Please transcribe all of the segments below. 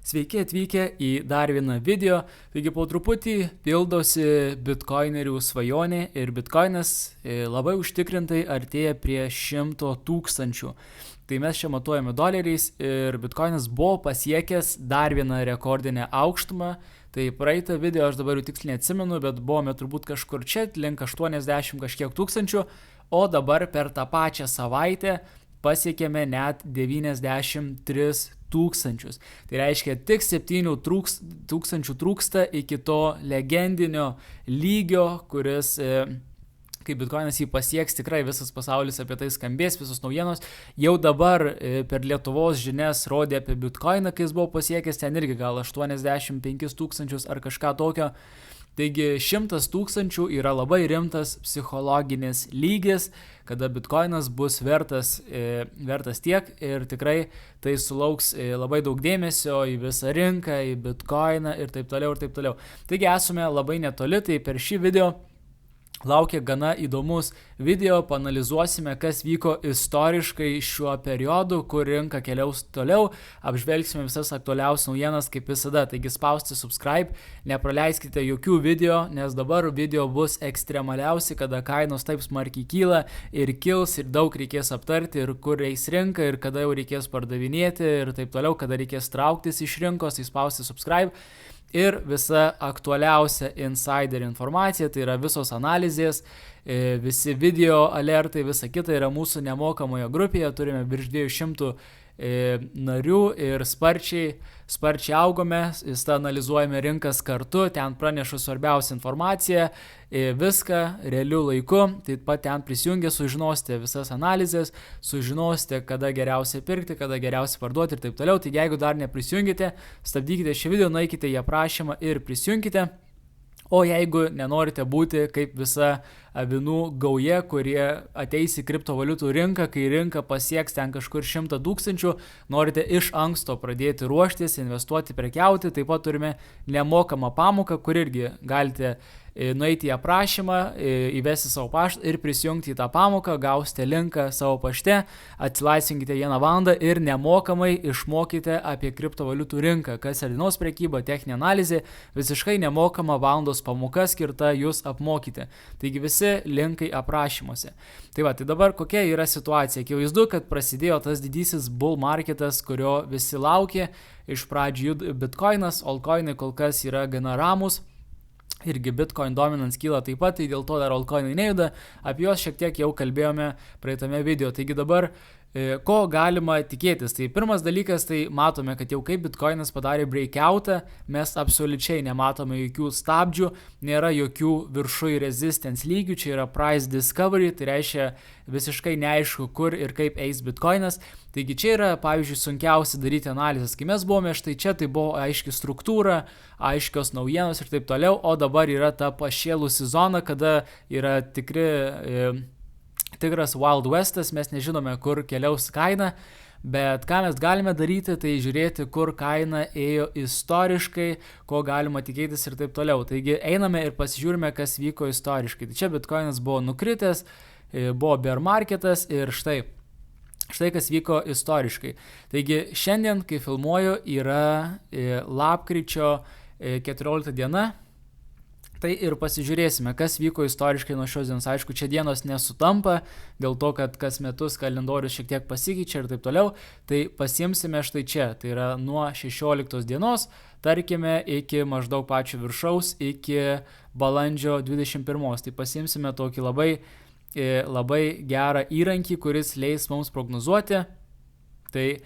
Sveiki atvykę į dar vieną video. Taigi po truputį pildosi bitcoinerių svajonė ir bitcoinas labai užtikrintai artėja prie 100 000. Tai mes čia matuojame doleriais ir bitcoinas buvo pasiekęs dar vieną rekordinę aukštumą. Tai praeitą video aš dabar jau tiksliai neatsimenu, bet buvome turbūt kažkur čia, link 80 kažkiek tūkstančių, o dabar per tą pačią savaitę pasiekėme net 93 tūkstančius. Tai reiškia, tik 7 tūkstančių trūksta iki to legendinio lygio, kuris, kai bitcoinas jį pasieks, tikrai visas pasaulis apie tai skambės, visos naujienos. Jau dabar per Lietuvos žinias rodė apie bitcoiną, kai jis buvo pasiekęs, ten irgi gal 85 tūkstančius ar kažką tokio. Taigi 100 000 yra labai rimtas psichologinis lygis, kada bitcoinas bus vertas tiek ir tikrai tai sulauks labai daug dėmesio į visą rinką, į bitcoiną ir taip toliau ir taip toliau. Taigi esame labai netoli, tai per šį video laukia gana įdomus video, paanalizuosime, kas vyko istoriškai šiuo periodu, kur rinka keliaus toliau, apžvelgsime visas aktualiausias naujienas kaip visada, taigi spausti subscribe, nepraleiskite jokių video, nes dabar video bus ekstremaliausi, kada kainos taip smarkiai kyla ir kils ir daug reikės aptarti ir kur eis rinka ir kada jau reikės pardavinėti ir taip toliau, kada reikės trauktis iš rinkos, tai spausti subscribe. Ir visa aktualiausia insider informacija, tai yra visos analizės, visi video alertai, visa kita yra mūsų nemokamoje grupėje, turime virš 200 narių ir sparčiai augome, analizuojame rinkas kartu, ten pranešu svarbiausią informaciją, viską realiu laiku, taip pat ten prisijungę sužinosite visas analizės, sužinosite, kada geriausia pirkti, kada geriausia parduoti ir taip toliau. Taigi jeigu dar neprisijungite, stabdykite šį video, nueikite į aprašymą ir prisijungkite. O jeigu nenorite būti kaip visa avinų gauja, kurie ateis į kriptovaliutų rinką, kai rinka pasieks ten kažkur 100 000, norite iš anksto pradėti ruoštis, investuoti, prekiauti, taip pat turime nemokamą pamoką, kur irgi galite nueiti į aprašymą, įvesti savo paštą ir prisijungti į tą pamoką, gausite linką savo pašte, atsilaisvinkite 1 valandą ir nemokamai išmokite apie kriptovaliutų rinką, kas yra dienos prekyba, techninė analizė, visiškai nemokama valandos pamoka skirta jūs apmokyti. Taigi visi linkai aprašymuose. Tai dabar kokia yra situacija? Akivaizdu, kad prasidėjo tas didysis bull marketas, kurio visi laukė. Iš pradžių bitcoinas, altcoinai kol kas yra gana ramus. Irgi Bitcoin dominance kyla taip pat, tai dėl to dar altcoinai nejuda, apie juos šiek tiek jau kalbėjome praeitame video. Taigi dabar ko galima tikėtis? Tai pirmas dalykas, tai matome, kad jau kaip Bitcoinas padarė breakoutą, mes absoliučiai nematome jokių stabdžių, nėra jokių viršui resistance lygių, čia yra price discovery, tai reiškia visiškai neaišku, kur ir kaip eis Bitcoinas. Taigi čia yra, pavyzdžiui, sunkiausia daryti analizės. Kai mes buvome štai čia, tai buvo aiški struktūra, aiškios naujienos ir taip toliau, o dabar yra ta pašėlusi zona, kada yra tikras Wild Westas, mes nežinome, kur keliaus kaina, bet ką mes galime daryti, tai žiūrėti, kur kaina ėjo istoriškai, ko galima tikėtis ir taip toliau. Taigi einame ir pasižiūrime, kas vyko istoriškai. Tai čia Bitcoinas buvo nukritęs, buvo bear marketas ir štai kas vyko istoriškai. Taigi šiandien, kai filmuoju, yra lapkričio 14 diena. Tai ir pasižiūrėsime, kas vyko istoriškai nuo šios dienos. Aišku, čia dienos nesutampa, dėl to, kad kas metus kalendorius šiek tiek pasikeičia ir taip toliau. Tai pasiimsime štai čia, tai yra nuo 16 dienos, tarkime, iki maždaug pačio viršaus, iki balandžio 21. Tai pasiimsime tokį labai gerą įrankį, kuris leis mums prognozuoti. Tai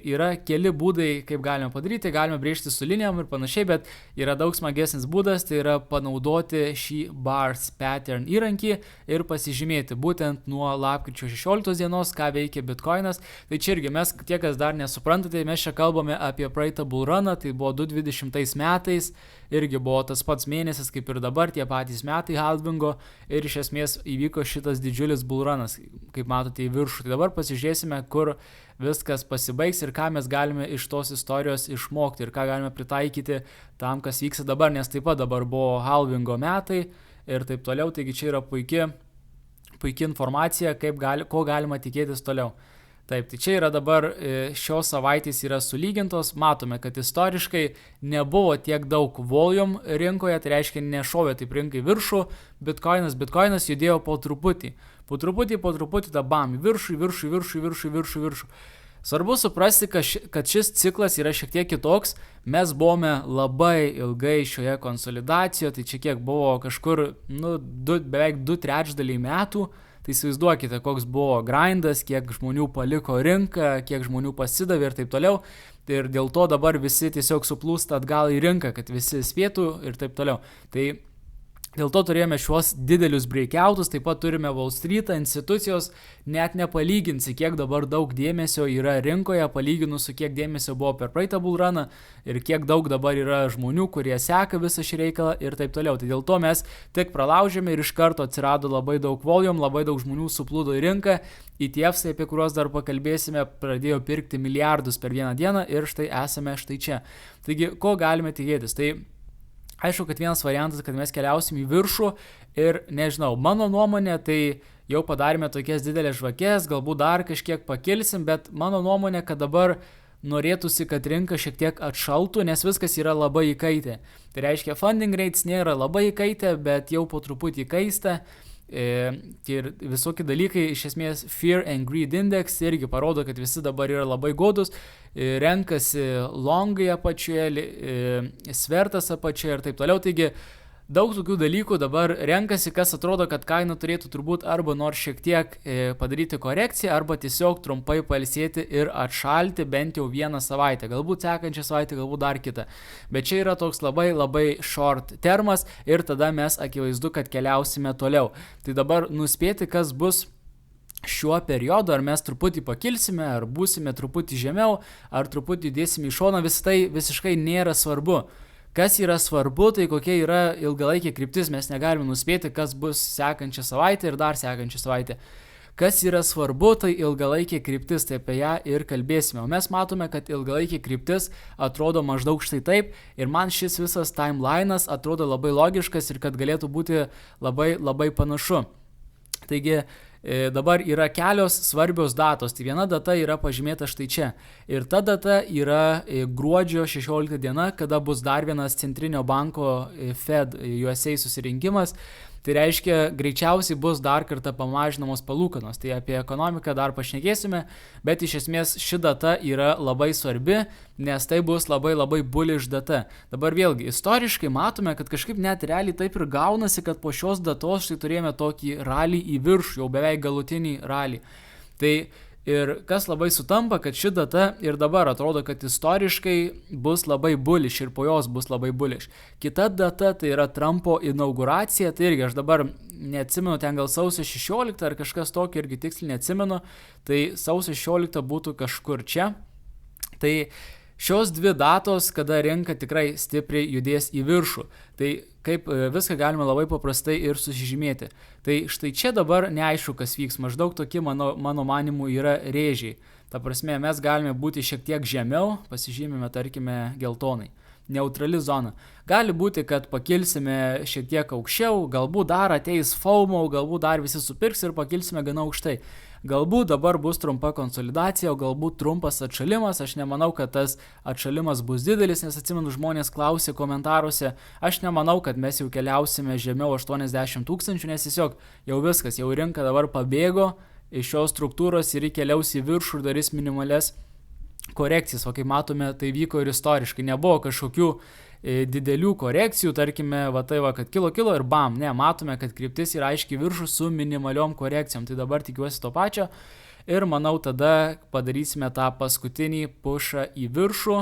yra keli būdai, kaip galime padaryti, galime brėžti su linijom ir panašiai, bet yra daug smagesnis būdas, tai yra panaudoti šį bars pattern įrankį ir pasižymėti būtent nuo lapkričio 16 dienos, ką veikia Bitcoinas. Tai čia irgi mes, tie, kas dar nesuprantate, mes čia kalbame apie praeitą bullruną, tai buvo 2020 metais, irgi buvo tas pats mėnesis kaip ir dabar, tie patys metai halvingo ir iš esmės įvyko šitas didžiulis bullrunas, kaip matote į viršų. Tai dabar pasižiūrėsime, kur viskas pasibaigs ir ką mes galime iš tos istorijos išmokti ir ką galime pritaikyti tam, kas vyksta dabar, nes taip pat dabar buvo halvingo metai ir taip toliau, taigi čia yra puikia informacija, ko galima tikėtis toliau. Taip, tai čia yra dabar šios savaitės yra sulygintos, matome, kad istoriškai nebuvo tiek daug volume rinkoje, tai reiškia nešovė taip rinkai viršų, bitcoinas judėjo po truputį, tą bam, viršų. Svarbu suprasti, kad šis ciklas yra šiek tiek kitoks, mes buvome labai ilgai šioje konsolidacijoje, tai čia kiek buvo kažkur, beveik 2/3 metų, tai įsivaizduokite, koks buvo grindas, kiek žmonių paliko rinką, kiek žmonių pasidavė ir taip toliau, ir dėl to dabar visi tiesiog suplūsta atgal į rinką, kad visi spėtų ir taip toliau. Tai dėl to turėjome šiuos didelius breakoutus, taip pat turime Wall Street'ą, institucijos, net nepalyginsi, kiek dabar daug dėmesio yra rinkoje, palyginus su kiek dėmesio buvo per praeitą bull runą ir kiek daug dabar yra žmonių, kurie seka visą šį reikalą ir taip toliau. Tai dėl to mes tik pralaužėme ir iš karto atsirado labai daug volume, labai daug žmonių suplūdo į rinką, ETFs, apie kuriuos dar pakalbėsime, pradėjo pirkti milijardus per vieną dieną ir štai esame štai čia. Taigi, ko galime tikėtis? Tai aišku, kad vienas variantas, kad mes keliausim į viršų ir nežinau, mano nuomonė, tai jau padarėme tokias didelės žvakės, galbūt dar kažkiek pakilsim, bet mano nuomonė, kad dabar norėtųsi, kad rinka šiek tiek atšaltų, nes viskas yra labai įkaitę. Tai reiškia, funding rates nėra labai įkaitę, bet jau po truputį įkaista. Ir visokie dalykai, iš esmės Fear and Greed Index irgi parodo, kad visi dabar yra labai godus, renkasi longai apačioje, svertas apačioje ir taip toliau, taigi daug tokių dalykų dabar renkasi, kas atrodo, kad kaina turėtų turbūt arba nors šiek tiek padaryti korekciją, arba tiesiog trumpai pailsėti ir atšalti bent jau vieną savaitę, galbūt sekančią savaitę, galbūt dar kitą. Bet čia yra toks labai short termas ir tada mes akivaizdu, kad keliausime toliau. Tai dabar nuspėti, kas bus šiuo periodu, ar mes truputį pakilsime, ar būsime truputį žemiau, ar truputį dėsime į šoną, tai visiškai nėra svarbu. Kas yra svarbu, tai kokia yra ilgalaikė kryptis, mes negalime nuspėti, kas bus sekančią savaitę ir dar sekančią savaitę. Kas yra svarbu, tai ilgalaikė kryptis, tai apie ją ir kalbėsime. O mes matome, kad ilgalaikė kryptis atrodo maždaug štai taip ir man šis visas timelinas atrodo labai logiškas ir kad galėtų būti labai panašu. Taigi, dabar yra kelios svarbios datos, tai viena data yra pažymėta štai čia ir ta data yra gruodžio 16 diena, kada bus dar vienas centrinio banko Fed USA susirinkimas. Tai reiškia, greičiausiai bus dar kartą pamažinamos palūkanos, tai apie ekonomiką dar pašnekėsime, bet iš esmės ši data yra labai svarbi, nes tai bus labai bullish data. Dabar vėlgi, istoriškai matome, kad kažkaip net realiai taip ir gaunasi, kad po šios datos štai turėjome tokį ralį į viršų, jau beveik galutinį ralį. Tai ir kas labai sutampa, kad ši data ir dabar atrodo, kad istoriškai bus labai bullish ir po jos bus labai bullish. Kita data tai yra Trumpo inauguracija, tai irgi aš dabar neatsimenu, ten gal sausio 16 ar kažkas tokio, irgi tiksliai neatsimenu, tai sausio 16 būtų kažkur čia. Tai šios dvi datos, kada rinka tikrai stipriai judės į viršų. Tai kaip viską galima labai paprastai ir susižymėti. Tai štai čia dabar neaišku, kas vyks. Maždaug tokie mano manimu yra rėžiai. Ta prasme, mes galime būti šiek tiek žemiau, pasižymime, tarkime, geltonai. Neutrali zona. Gali būti, kad pakilsime šiek tiek aukščiau, galbūt dar ateis FOMO, galbūt dar visi supirks ir pakilsime gana aukštai. Galbūt dabar bus trumpa konsolidacija, o galbūt trumpas atšalimas. Aš nemanau, kad tas atšalimas bus didelis, nes atsimenu, žmonės klausė komentaruose. Aš nemanau, kad mes jau keliausime žemiau 80 000, nes tiesiog jau viskas, jau rinka dabar pabėgo iš šios struktūros ir keliaus į viršų ir darys minimales korekcijas. O kaip matome, tai vyko ir istoriškai. Nebuvo kažkokių didelių korekcijų, tarkime, kad kilo ir bam, ne, matome, kad kryptis yra aiškiai viršų su minimaliom korekcijom, tai dabar tikiuosi to pačio ir manau tada padarysime tą paskutinį pušą į viršų,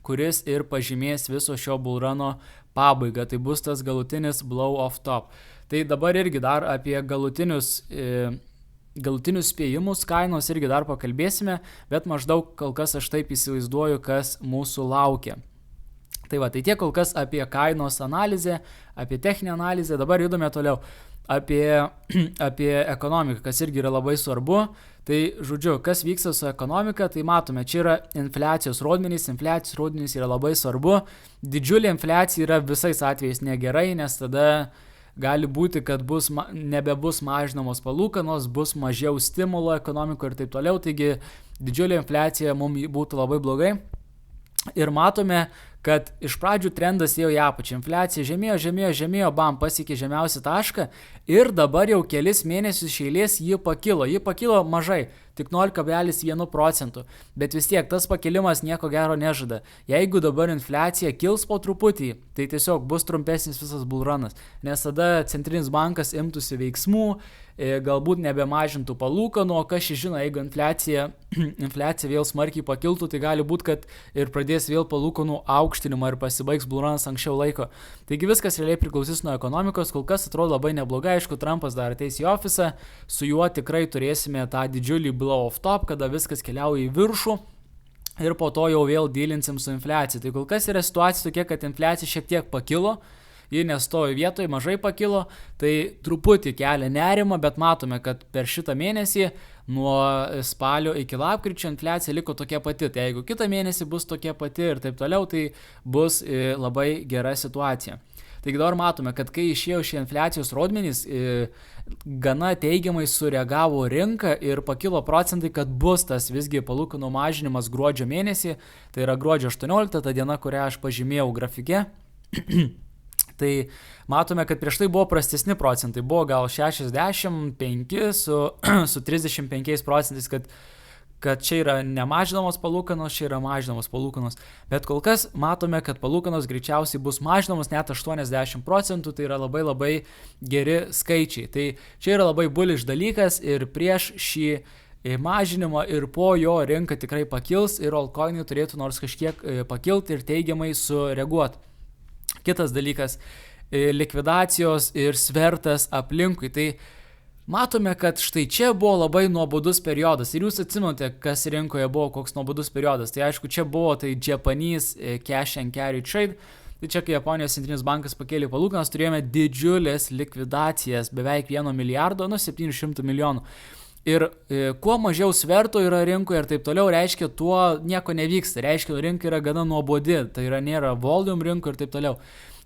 kuris ir pažymės viso šio bullruno pabaigą, tai bus tas galutinis blow off top. Tai dabar irgi dar apie galutinius spėjimus kainos irgi dar pakalbėsime, bet maždaug kol kas aš taip įsivaizduoju, kas mūsų laukia. Tai tai tiek kol kas apie kainos analizę, apie techninę analizę, dabar judame toliau apie ekonomiką, kas irgi yra labai svarbu. Tai žodžiu, kas vyksta su ekonomika, tai matome, čia yra infliacijos rodmenys yra labai svarbu. Didžiulė infliacija yra visais atvejais negerai, nes tada gali būti, kad nebebus mažinamos palūkanos, bus mažiau stimulo ekonomikoje ir taip toliau, taigi didžiulė infliacija mums būtų labai blogai. Ir matome, kad iš pradžių trendas ėjo į apačią, infliacija žemėjo, bam, pasiekė žemiausią tašką ir dabar jau kelis mėnesius iš eilės ji pakilo mažai, tik 0,1%, bet vis tiek tas pakilimas nieko gero nežada. Jeigu dabar infliacija kils po truputį, tai tiesiog bus trumpesnis visas bullrunas, nes tada centrinis bankas imtųsi veiksmų, galbūt nebemažintų palūkanų, o kas žino, jeigu infliacija vėl smarkiai pakiltų, tai gali būti, kad ir pradės vėl palūkanų aukštinimą ir pasibaigs bullrunas anksčiau laiko. Taigi viskas realiai priklausys nuo ekonomikos, kol kas atrodo labai neblogai, aišku, Trumpas dar ateis į ofisą, su juo tikrai turėsime tą didžiulį blow off top, kada viskas keliauja į viršų ir po to jau vėl dylinsim su infliacija. Tai kol kas yra situacija tokia, kad infliacija šiek tiek pakilo, ji nestojo vietoje, mažai pakilo, tai truputį kelia nerimą, bet matome, kad per šitą mėnesį nuo spalio iki lapkričio infliacija liko tokia pati. Tai jeigu kitą mėnesį bus tokia pati ir taip toliau, tai bus labai gera situacija. Taigi dabar matome, kad kai išėjo šie infliacijos rodmenys, gana teigiamai sureagavo rinka ir pakilo procentai, kad bus tas visgi palūkanų mažinimas gruodžio mėnesį, tai yra gruodžio 18 ta diena, kurią aš pažymėjau grafike. Tai matome, kad prieš tai buvo prastesni procentai, buvo gal 65 su 35 procentais, kad čia yra nemažinamos palūkanos, čia yra mažinamos palūkanos. Bet kol kas matome, kad palūkanos greičiausiai bus mažinamos net 80%, tai yra labai labai geri skaičiai. Tai čia yra labai bullish dalykas ir prieš šį mažinimą ir po jo rinka tikrai pakils ir altcoinai turėtų nors kažkiek pakilti ir teigiamai sureaguoti. Kitas dalykas – likvidacijos ir svertas aplinkui. Tai matome, kad štai čia buvo labai nuobodus periodas. Ir jūs atsimenate, kas rinkoje buvo koks nuobodus periodas. Tai aišku, čia buvo tai Japanese cash and carry trade. Tai čia, kai Japonijos centrinis bankas pakėlė palūkanas, turėjome didžiulės likvidacijas, beveik 1 milijardo, 700 milijonų. Ir kuo mažiau sverto yra rinkoje ir taip toliau, reiškia, tuo nieko nevyksta, reiškia, rinka yra gana nuobodi, tai yra nėra volume rinko ir taip toliau.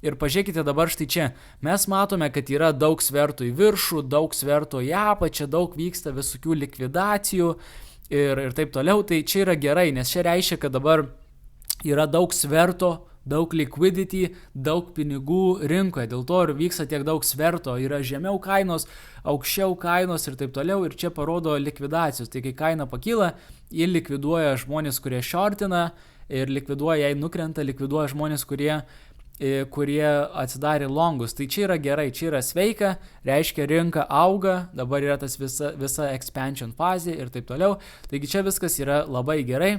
Ir pažiūrėkite dabar štai čia, mes matome, kad yra daug svertų į viršų, daug svertų į apačią, daug vyksta visokių likvidacijų ir taip toliau, tai čia yra gerai, nes čia reiškia, kad dabar yra daug sverto, daug liquidity, daug pinigų rinkoje, dėl to ir vyksta tiek daug sverto, yra žemiau kainos, aukščiau kainos ir taip toliau, ir čia parodo likvidacijos, tai kai kaina pakyla, jie likviduoja žmonės, kurie shortina, ir likviduoja, jei nukrenta, likviduoja žmonės, kurie atsidarė longus, tai čia yra gerai, čia yra sveika, reiškia rinka auga, dabar yra tas visa expansion fazė ir taip toliau, taigi čia viskas yra labai gerai.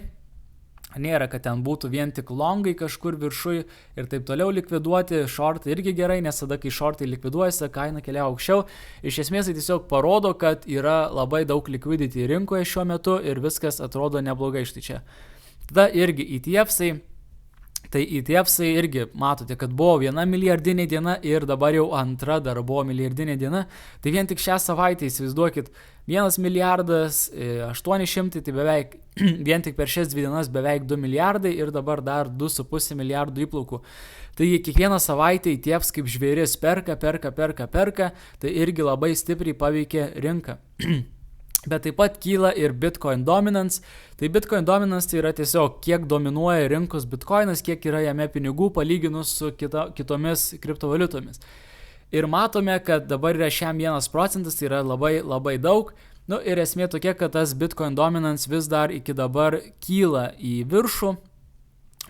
Nėra, kad ten būtų vien tik longai kažkur viršui ir taip toliau likviduoti, shortai irgi gerai, nes tada, kai shortai likviduojasi, kaina keliauja aukščiau. Iš esmės tai tiesiog parodo, kad yra labai daug liquidity rinkoje šiuo metu ir viskas atrodo neblogai štai čia. Tada irgi ETF'ai. Tai ETF'ai irgi matote, kad buvo 1 milijardinė diena ir dabar jau antra dar buvo milijardinė diena. Tai vien tik šią savaitę įsivaizduokit 1 milijardas 800, tai beveik vien tik per šias 2 dienas beveik 2 milijardai ir dabar dar 2,5 milijardų įplaukų. Tai kiekvieną savaitę ETFs kaip žvėris perka, tai irgi labai stipriai paveikia rinką. Bet taip pat kyla ir Bitcoin dominance. Tai Bitcoin dominance tai yra tiesiog kiek dominuoja rinkos Bitcoinas, kiek yra jame pinigų palyginus su kitomis kriptovaliutomis. Ir matome, kad dabar yra šiam 1%, tai yra labai labai daug. Ir esmė tokia, kad tas Bitcoin dominance vis dar iki dabar kyla į viršų.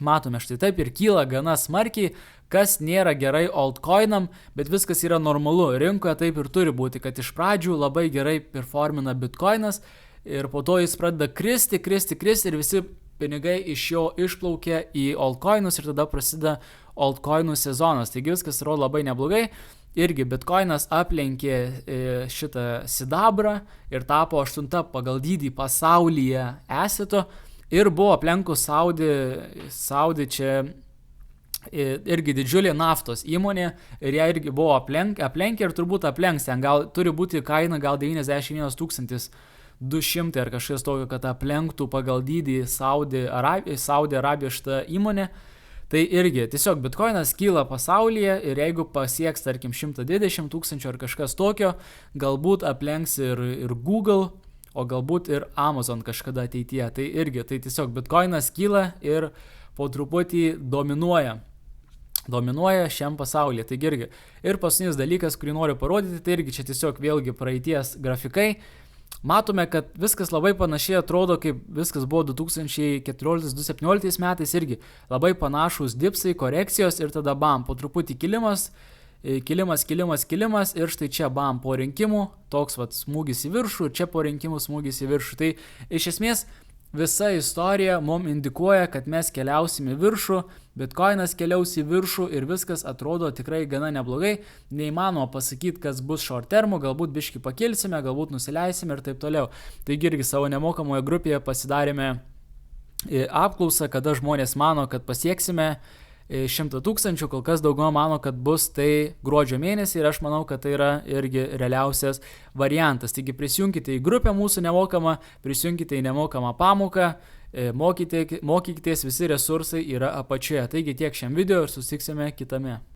Matome štai taip ir kyla gana smarkiai, kas nėra gerai altcoinam, bet viskas yra normalu. Rinkoje taip ir turi būti, kad iš pradžių labai gerai performina Bitcoinas ir po to jis pradeda kristi ir visi pinigai iš jo išplaukia į altcoinus ir tada prasideda altcoinų sezonas. Taigi viskas yra labai neblogai. Irgi Bitcoinas aplenkė šitą sidabrą ir tapo 8 pagal dydį pasaulyje asseto. Ir buvo aplenkus Saudi čia irgi didžiulė naftos įmonė ir ją irgi buvo aplenkę ir turbūt aplenks ten. Gal turi būti kaina gal 91 200 ar kažkas tokio, kad aplenktų pagal dydį Saudi Arabija šitą įmonę. Tai irgi tiesiog bitkoinas kyla pasaulyje ir jeigu pasieks, tarkim, 120 tūkstančių ar kažkas tokio, galbūt aplenks ir Google, o galbūt ir Amazon kažkada ateityje. Tai irgi, tai tiesiog bitkoinas kyla ir po truputį dominuoja šiam pasaulyje. Taigi irgi. Ir paskutinis dalykas, kurį noriu parodyti, tai irgi čia tiesiog vėlgi praeities grafikai. Matome, kad viskas labai panašiai atrodo, kaip viskas buvo 2014-2017 metais, irgi labai panašus dipsai, korekcijos ir tada bam, po truputį kilimas ir štai čia bam, po rinkimų toks vat smūgis į viršų, čia po rinkimų smūgis į viršų. Tai iš esmės visa istorija mums indikuoja, kad mes keliausime į viršų, bitkoinas keliaus į viršų ir viskas atrodo tikrai gana neblogai. Neįmanoma pasakyti, kas bus short termu, galbūt biškį pakilsime, galbūt nusileisime ir taip toliau. Taigi irgi savo nemokamoje grupėje pasidarėme apklausą, kada žmonės mano, kad pasieksime 100 tūkstančių, kol kas dauguma mano, kad bus tai gruodžio mėnesį ir aš manau, kad tai yra irgi realiausias variantas. Taigi prisijunkite į grupę mūsų nemokamą, prisijunkite į nemokamą pamoką, mokykitės, visi resursai yra apačioje. Taigi tiek šiam video ir susitiksime kitame.